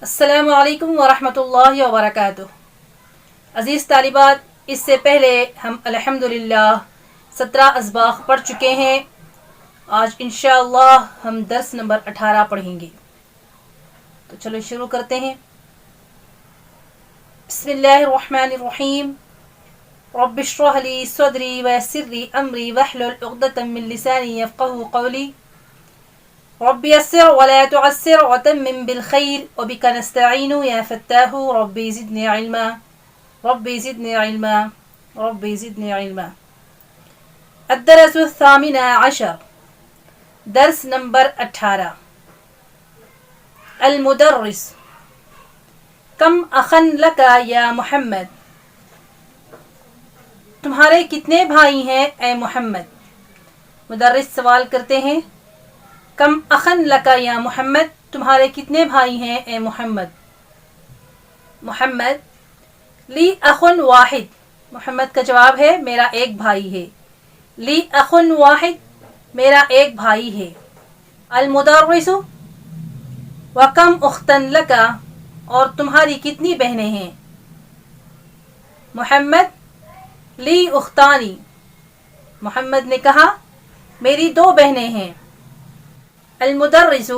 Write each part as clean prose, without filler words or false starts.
السلام علیکم ورحمۃ اللہ وبرکاتہ۔ عزیز طالبات، اس سے پہلے ہم الحمدللہ 17 اسباق پڑھ چکے ہیں۔ آج انشاءاللہ ہم درس نمبر 18 پڑھیں گے، تو چلو شروع کرتے ہیں۔ بسم اللہ الرحمن الرحیم۔ رب اشرح لی صدری ویسر لی امری واحلل عقدۃ من لسانی یفقهوا قولی۔ رب يسر ولا تعسر وتمم بالخير وبك نستعين يا فتاح ربي زدني علما ربي زدني علما ربي زدني علما۔ الدرس الثامن عشر، درس نمبر 18۔ المدرس، کم اخن لکا یا محمد، تمہارے کتنے بھائی ہیں اے محمد۔ مدرس سوال کرتے ہیں، کم اخن لکا یا محمد، تمہارے کتنے بھائی ہیں اے محمد۔ محمد، لی اخن واحد، محمد کا جواب ہے میرا ایک بھائی ہے۔ لی اخن واحد، میرا ایک بھائی ہے۔ المدرس، وکم اختن لکا، اور تمہاری کتنی بہنیں ہیں۔ محمد، لی اختانی، محمد نے کہا میری 2 بہنیں ہیں۔ المدرس،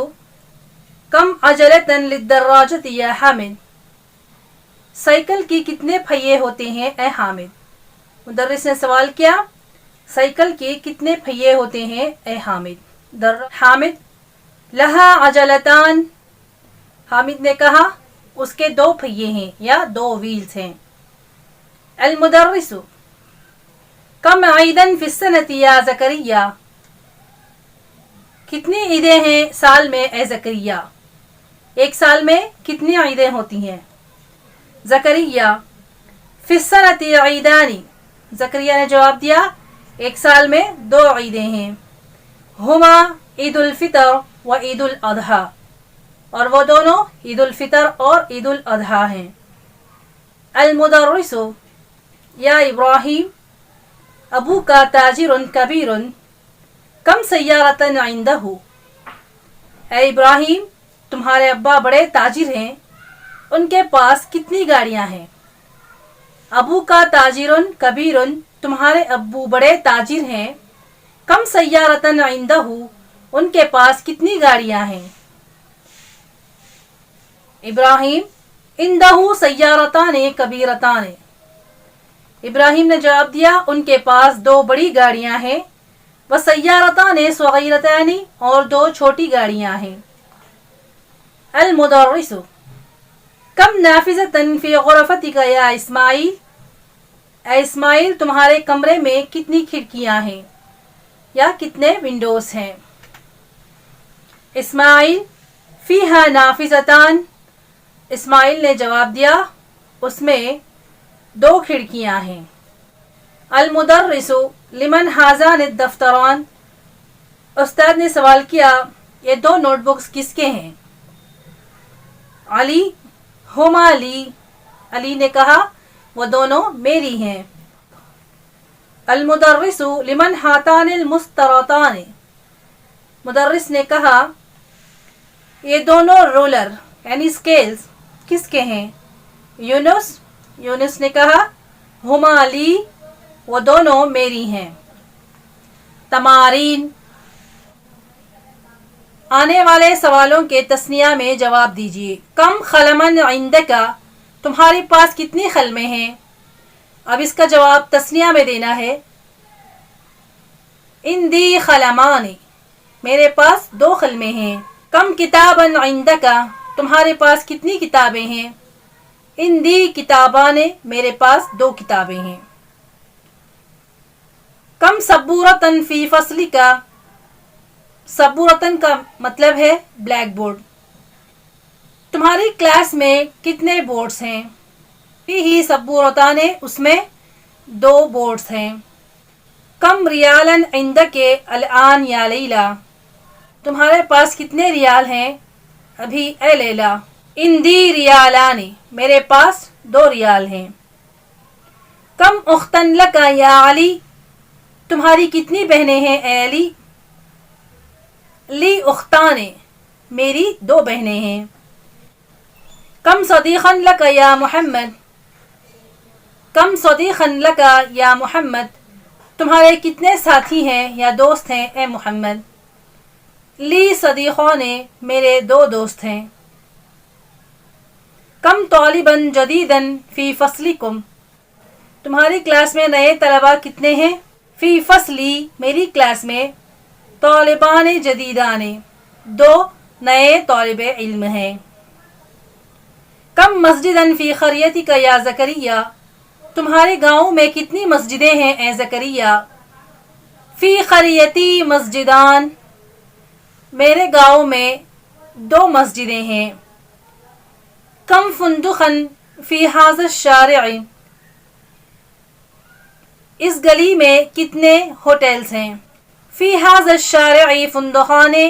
کم عجلۃ للدراجۃ یا حامد، سائیکل کی کتنے پہیے ہوتے ہیں اے حامد۔ مدرس نے سوال کیا سائیکل کے کتنے پہیے ہوتے ہیں اے حامد۔ حامد، لہا عجلتان، حامد نے کہا اس کے 2 پہیے ہیں یا 2 ویلز ہیں۔ المدرس، کم عیدا فی السنۃ یا زکریا، کتنی عیدیں ہیں سال میں اے زکریا، ایک سال میں کتنی عیدیں ہوتی ہیں۔ زکریا، فی السنۃ عیدان، زکریا نے جواب دیا ایک سال میں 2 عیدیں ہیں۔ ہما عید الفطر و عید الاضحیٰ، اور وہ دونوں عید الفطر اور عید الاضحیٰ ہیں۔ المدرس، یا ابراہیم، ابو کا تاجر کبیر، کم سیارۃ عندہ، اے ابراہیم تمہارے ابا بڑے تاجر ہیں، ان کے پاس کتنی گاڑیاں ہیں۔ ابو کا تاجر کبیر، تمہارے ابو بڑے تاجر ہیں، کم سیارۃ عندہ، ان کے پاس کتنی گاڑیاں ہیں۔ ابراہیم، عندہ سیارتان کبیرتان، ابراہیم نے جواب دیا ان کے پاس 2 بڑی گاڑیاں ہیں، وسیارتان صغیرتان، اور 2 چھوٹی گاڑیاں ہیں۔ المدرس، کم نافذۃ فی غرفتک یا اسماعیل، اے اسماعیل تمہارے کمرے میں کتنی کھڑکیاں ہیں یا کتنے ونڈوز ہیں۔ اسماعیل، فیہا نافذتان، اسماعیل نے جواب دیا اس میں 2 کھڑکیاں ہیں۔ المدرس، لمن ہذان الدفتران، استاد نے سوال کیا یہ 2 نوٹ بکس کس کے ہیں۔ علی، ہما لی، علی نے کہا وہ دونوں میری ہیں۔ المدرس، لمن ہاتان المسطرتان، مدرس نے کہا یہ دونوں رولر یعنی اسکیلز کس کے ہیں۔ یونس، یونس نے کہا ہما لی، وہ دونوں میری ہیں۔ تمارین، آنے والے سوالوں کے تثنیہ میں جواب دیجیے۔ کم خلمن عندکا، تمہارے پاس کتنی خلمیں ہیں۔ اب اس کا جواب تثنیہ میں دینا ہے۔ عندی خلمان، میرے پاس 2 خلمیں ہیں۔ کم کتابن عندکا، تمہارے پاس کتنی کتابیں ہیں۔ عندی کتابان، میرے پاس 2 کتابیں ہیں۔ کم سبورتن فی فصلک، سبورتن کا مطلب ہے بلیک بورڈ، تمہاری کلاس میں کتنے بورڈز ہیں۔ فیہ سبورتان، اس میں 2 بورڈز ہیں۔ کم ریالن عندک الآن یا لیلا، تمہارے پاس کتنے ریال ہیں ابھی اے لیلا۔ عندی ریالان، میرے پاس 2 ریال ہیں۔ کم اختن لکا یا علی، تمہاری کتنی بہنیں ہیں اے علی۔ لی اختان، میری 2 بہنیں ہیں۔ कम सदीक़न लक या मोहम्मद, कम सदीक़न लक या मोहम्मद, तुम्हारे कितने साथी हैं या दोस्त हैं ए मोहम्मद। ली सदीक़ाने, मेरे दो दोस्त हैं। कम तालिबन जदीदन फ़ी फ़स्लिकुम, तुम्हारी क्लास में नए तलबा कितने हैं। फ़ी फ़स्ली, मेरी क्लास में। तालिबान जदीदाने, दो नए तालिब इल्म हैं। कम मस्जिदन फ़ी क़रियतिक या ज़करिया, तुम्हारे गाँव में कितनी मस्जिदें हैं ए ज़करिया। फ़ी क़रियती मस्जिदान, मेरे गाँव में दो मस्जिदें हैं। कम फ़ुंदुक़न फ़ी हाज़ा शारिअ, इस गली में कितने होटल्स हैं। फ़ी हाज़ा शारिअ फ़ुंदुक़ाने,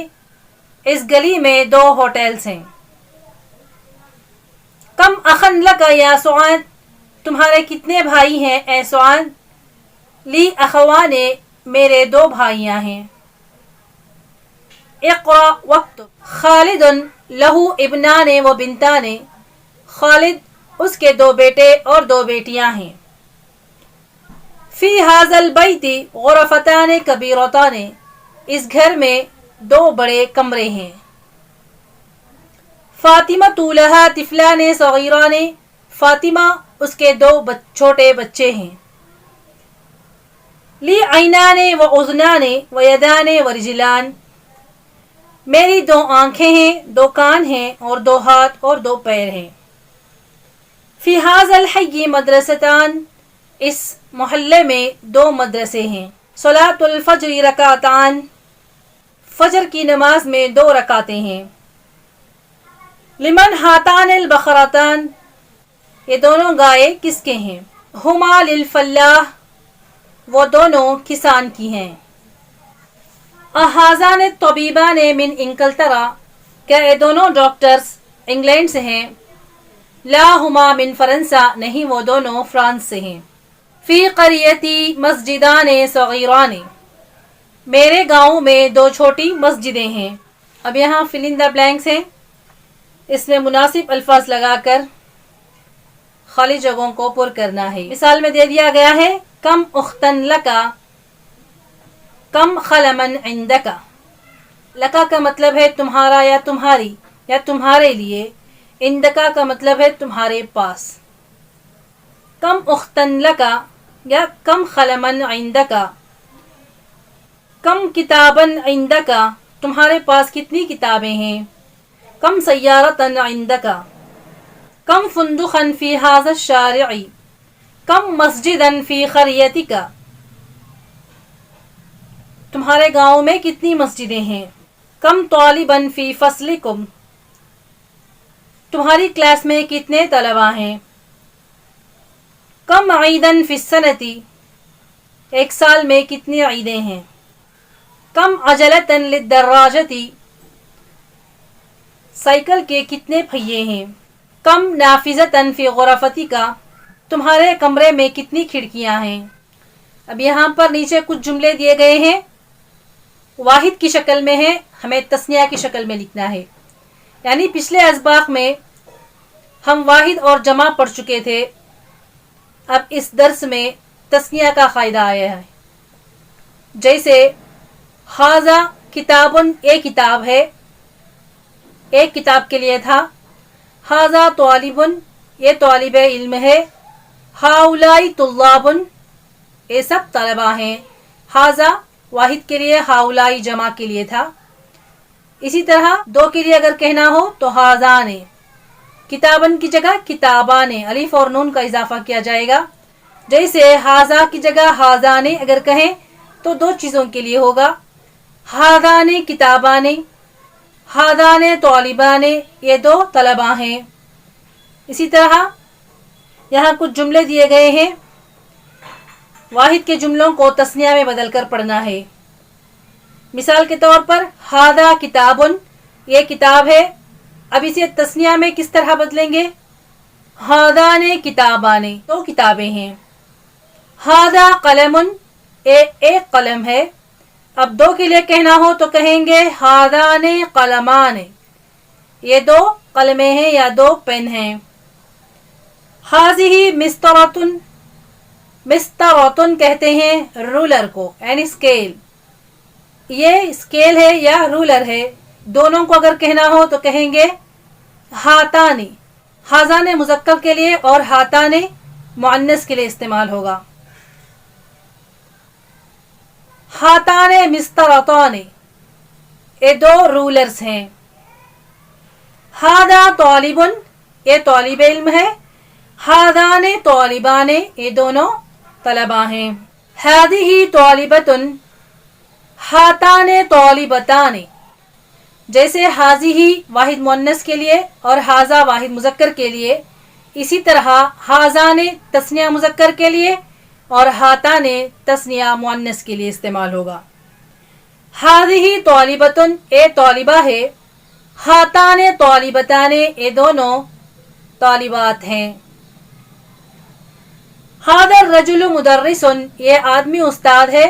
इस गली में दो होटल्स हैं। कम अखन लक या सुआद, तुम्हारे कितने भाई हैं ए सुआद। ली अखवाने, मेरे दो भाइयाँ हैं। इक़रा वक्त, खालिदुन लहू इब्नाने व बिनताने, खालिद उसके दो बेटे और दो बेटियां हैं। फ़ी हाज़ल बैति ग़ुरफ़ताने कबीरताने, इस घर में दो बड़े कमरे हैं। फ़ातिमतु लहा तिफ़लाने सग़ीराने, फ़ातिमा उसके दो छोटे बच्चे हैं। ली ऐनाने व उज़नाने व यदाने व रिजलान, मेरी दो आँखें हैं, दो कान हैं और दो हाथ और दो पैर हैं। फ़ी हाज़ल हय्यि मदरसतान, इस मोहल्ले में दो मदरसे हैं। सलातुल फ़ज्र रकातान, फजर की नमाज में दो रकातें हैं। लिमन हातानिल बखरातान, ये दोनों गाय किसके हैं। हुमा लिल फल्लाह, वो दोनों किसान की हैं। अहाज़ान तबीबाने मिन इंकलतरा, क्या ये दोनों डॉक्टर्स इंग्लैंड से हैं। ला हुमा मिन फरंसा, नहीं वो दोनों फ्रांस से हैं। फ़ी क़रियती मस्जिदाने सग़ीराने, मेरे गाँव में दो छोटी मस्जिदें हैं। अब यहाँ फिल इन द ब्लैंक्स हैं, इसमें मुनासिब अल्फाज लगाकर खाली जगहों को पुर करना है। मिसाल में दे दिया गया है कम उख्तन लका, कम खलमन इंदका। लका का मतलब है तुम्हारा या तुम्हारी या तुम्हारे लिए। इंदका का मतलब है तुम्हारे पास। कम उख्तन लका या कम खलमन इंदका। कम किताबन इंदका, तुम्हारे पास कितनी किताबें हैं। कम सय्यारतन इंदका। कम फुंदुखन फ़ी हाज़ा शारिअ, कम मस्जिदन फ़ी क़रियतिका, तुम्हारे गाँव में कितनी मस्जिदें हैं। कम तालिबन फ़ी फ़स्लिकुम, तुम्हारी क्लास में कितने तलबा हैं। कम ईदन फ़िस्सनती, एक साल में कितनी ईदें हैं। कम अजलतन लिद्दर्राजती, साइकिल के कितने पहिए हैं। कम नाफिज़तन फ़ी ग़ुरफ़तिका, तुम्हारे कमरे में कितनी खिड़कियां हैं। अब यहाँ पर नीचे कुछ जुमले दिए गए हैं, वाहिद की शक्ल में है, हमें तस्निया की शक्ल में लिखना है। यानी पिछले असबाक में हम वाहिद और जमा पढ़ चुके थे, अब इस दर्स में तस्निया का फ़ायदा आया है। जैसे हाज़ा किताबुन, एक किताब है, एक किताब के लिए था। हाज़ा तालिबुन, ये तालिब इल्म है। हाउलाई तुल्लाबुन, ये सब तलबा हैं। हाज़ा वाहिद के लिए, हाउलाई जमा के लिए था। इसी तरह दो के लिए अगर कहना हो तो हाज़ाने, किताबन की जगह किताबाने, अलिफ और नून का इजाफा किया जाएगा। जैसे हाज़ा की जगह हाज़ाने अगर कहें तो दो चीज़ों के लिए होगा, हाज़ाने किताबाने, हाज़ाने तालिबाने, ये दो तलबा हैं। इसी तरह यहाँ कुछ जुमले दिए गए हैं, वाहिद के जुमलों को तस्निया में बदल कर पढ़ना है। मिसाल के तौर पर हाज़ा किताबुन, ये किताब है। अब इसे तस्निया में किस तरह बदलेंगे। हाज़ाने किताबाने, दो किताबें हैं। हाज़ा कलमुन, एक कलम है। अब दो के लिए कहना हो तो कहेंगे हाज़ाने कलमाने, ये दो कलमें हैं या 2 पेन हैं। हाज़िही मिस्तरातुन, मिस्तरातुन कहते हैं रूलर को, यानी स्केल। ये स्केल है या रूलर है, दोनों को अगर कहना हो तो कहेंगे हातानी। हाजाने मुज़क्कर के लिए और हाताने मुअन्नस के लिए इस्तेमाल होगा। हाताने मिस्तराताने, ये 2 रूलर्स हैं। हादा तालिबुन, ये तालिब इल्म है। हादाने तालिबाने, ये दोनों तलबा हैं। हादिही तालिबतुन, हाताने तालिबताने, जैसे हाजिही वाहिद मुअन्नस के लिए और हाजा वाहिद मुज़क्कर के लिए, इसी तरह हाजाने तस्निया मुज़क्कर के लिए और हाताने तस्निया मुअन्नस के लिए इस्तेमाल होगा। हादिही तालिबतुन, ए तालिबा है। हाताने तालिबताने, ये दोनों तालिबात हैं। हादर रजुल मुदर्रिसुन, ये आदमी उस्ताद है।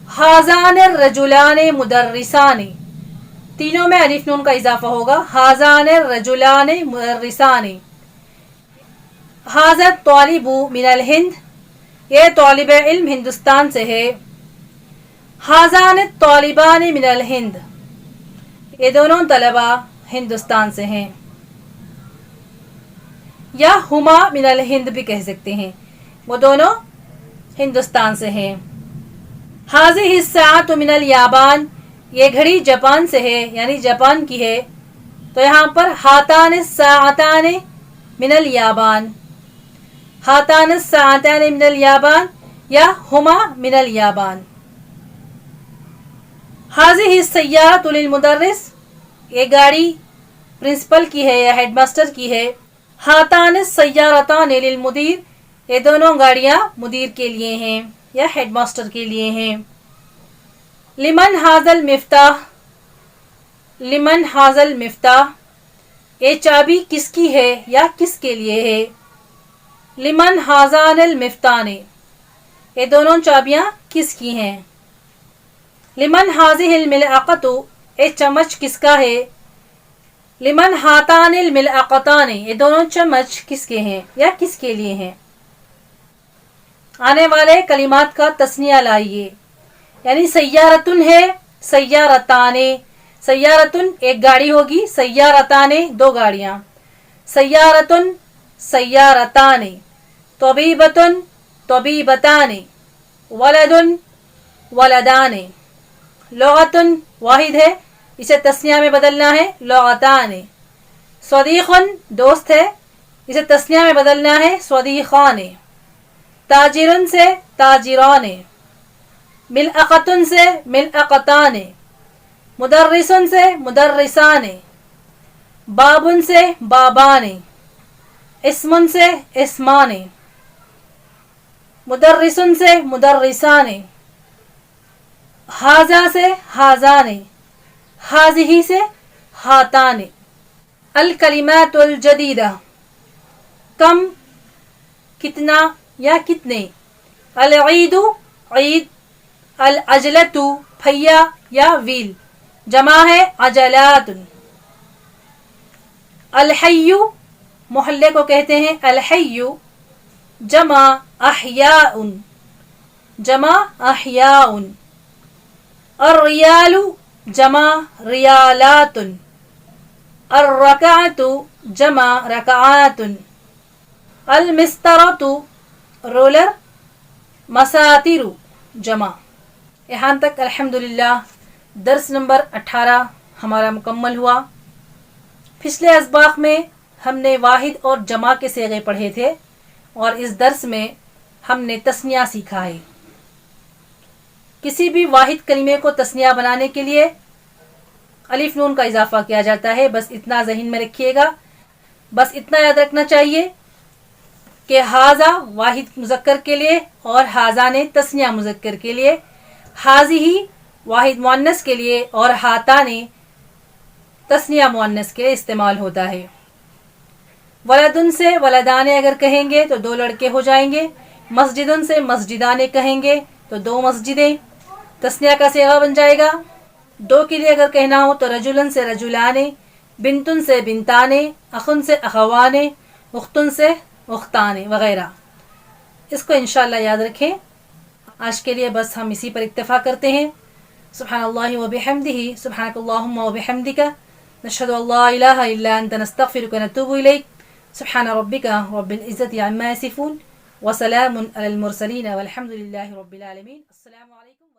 हाजान रजुलाने मुदर्रिसाने, तीनों में अलिफ नून का इजाफा होगा। हाजान रजुलाने मुदर्रिसाने। हाज़ा तालिबु मिनल हिंद, ये तालिब इल्म हिंदुस्तान से है। हाजान तालिबान मिनल हिंद, ये दोनों तलबा हिंदुस्तान से हैं। या हुमा मिनल हिंद भी कह सकते हैं, वो दोनों हिंदुस्तान से हैं। हाज़िही साअतु मिनल याबान, ये घड़ी जापान से है, यानी जापान की है। तो यहाँ पर हातान साअतान मिनल याबान, हातान साअतान मिनल याबान या हुमा मिनल याबान। हाज़िही सय्यारतु लिल मुदर्रिस, ये गाड़ी प्रिंसिपल की है या हेडमास्टर की है। हातान सय्यारतान लिल मुदीर, ये दोनों गाड़ियां मुदीर के लिए हैं या हेडमास्टर के लिए हैं। लिमन हाजल मिफ्ताह, लिमन हाजल मिफ्ताह, ये चाबी किसकी है या किसके लिए है। लिमन हाजानल मिफ्ताने, ये दोनों चाबियां किसकी हैं। लिमन हाजिहिल मिलअक़तु, ये चम्मच किसका है। लिमन हातानिल मिलअक़ताने, ये दोनों चम्मच किसके हैं या किसके लिए हैं। आने वाले कलिमात का तस्निया लाइए, यानी सय्यारतुन है, सय्यारताने। सय्यारतुन एक गाड़ी होगी, सय्यारताने 2 गाड़ियां। सय्यारतुन सय्यारताने, तबीबतुन तबीबताने, वलदुन वलदाने। लुगतुन वाहिद है, इसे तस्निया में बदलना है लुगताने। स्वदीक़ुन दोस्त है, इसे तस्निया में बदलना है स्वदीक़ाने। ताजिरुन से ताजिराने। मिलअक़तुन से मिलअक़ताने। मुदर्रिसुन से मुदर्रिसाने। बाबुन से बाबाने। इस्मुन से इस्माने। मुदर्रिसुन से मुदर्रिसाने। हाजा से हाजाने। हाजिही से हाताने। अल कलिमातुल जदीदा, कम कितना या कितने। अल ईदु ईद। अल अजलतु फैया या व्हील, जमा है अजलातुन। अल हय्यु मोहल्ले को कहते हैं अल हय्यु, जमा अहयाउन, जमा अहयाउन। अर रियालु जमा रियालातुन। अर रकाअतु जमा रकाआतुन। अल मिस्तरतु रोलर, मसातिरु जमा। यहाँ तक अल्हम्दुलिल्लाह दर्स नंबर 18 हमारा मुकम्मल हुआ। पिछले अस्बाक में हमने वाहिद और जमा के सेगे पढ़े थे और इस दर्स में हमने तस्निया सीखा है। किसी भी वाहिद कलिमे को तस्निया बनाने के लिए अलिफ नून का इजाफा किया जाता है, बस इतना ज़हन में रखिएगा। बस इतना याद रखना चाहिए कि हाजा वाहिद मुज़क्कर के लिए और हाजाने तस्निया मुज़क्कर के लिए, हाजिही वाहिद मुअन्नस के लिए और हाताने तस्निया मुअन्नस के लिए इस्तेमाल होता है। वलदुन से वलदाने अगर कहेंगे तो 2 लड़के हो जाएंगे। मस्जिदुन से मस्जिदाने कहेंगे तो 2 मस्जिदें, तस्निया का सेगा बन जाएगा। 2 के लिए अगर कहना हो तो रजुलन से रजुलाने, بنتن سے بنتانے، اخن سے اخوانے، اختن سے اختانے وغیرہ. اس کو انشاءاللہ یاد رکھیں. آج کے لیے بس ہم اسی پر اکتفا کرتے ہیں. سبحان اللہ و بحمدہ، سبحانک اللہم و بحمدک، نشہد ان لا الہ الا انت نستغفرک و نتوب الیک. سبحان ربک رب العزت عما یصفون وسلام علی المرسلین والحمد للہ رب العالمین. السلام علیکم.